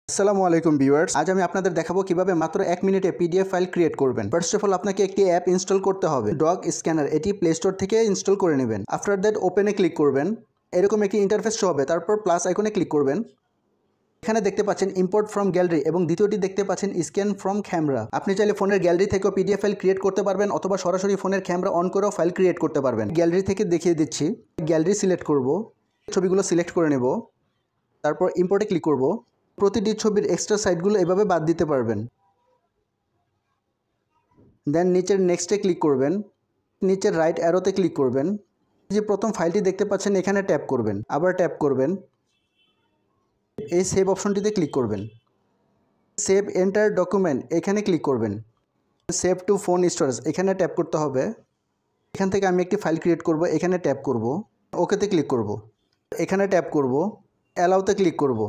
আসসালামু আলাইকুম ভিউয়ার্স, আজ আমি আপনাদের দেখাবো কিভাবে মাত্র 1 মিনিটে পিডিএফ ফাইল ক্রিয়েট করবেন। ফার্স্ট অফ অল আপনাকে একটি অ্যাপ ইনস্টল করতে হবে, ডগ স্ক্যানার। এটি প্লে স্টোর থেকে ইনস্টল করে নেবেন। আফটার দ্যাট ওপেনে ক্লিক করবেন। এরকম একটি ইন্টারফেস শো হবে, তারপর প্লাস আইকনে ক্লিক করবেন। এখানে দেখতে পাচ্ছেন ইম্পোর্ট ফ্রম গ্যালারি এবং দ্বিতীয়টি দেখতে পাচ্ছেন স্ক্যান ফ্রম ক্যামেরা। আপনি চাইলে ফোনের গ্যালারি থেকেও পিডিএফ ফাইল ক্রিয়েট করতে পারবেন অথবা সরাসরি ফোনের ক্যামেরা অন করেও ফাইল ক্রিয়েট করতে পারবেন। গ্যালারি থেকে দেখিয়ে দিচ্ছি। গ্যালারি সিলেক্ট করব, ছবিগুলো সিলেক্ট করে নেব, তারপর ইম্পোর্টে ক্লিক করব। প্রতিটি ছবির এক্সট্রা সাইডগুলো এভাবে বাদ দিতে পারবেন। দেন নিচের নেক্সটে ক্লিক করবেন, নিচের রাইট অ্যারোতে ক্লিক করবেন। যে প্রথম ফাইলটি দেখতে পাচ্ছেন এখানে ট্যাপ করবেন, আবার ট্যাপ করবেন, এই সেভ অপশনটিতে ক্লিক করবেন। সেভ এন্টার ডকুমেন্ট এখানে ক্লিক করবেন। সেভ টু ফোন স্টোরেজ এখানে ট্যাপ করতে হবে। এখান থেকে আমি একটি ফাইল ক্রিয়েট করব, এখানে ট্যাপ করব, ওকেতে ক্লিক করব, এখানে ট্যাপ করব, অ্যালাউতে ক্লিক করব।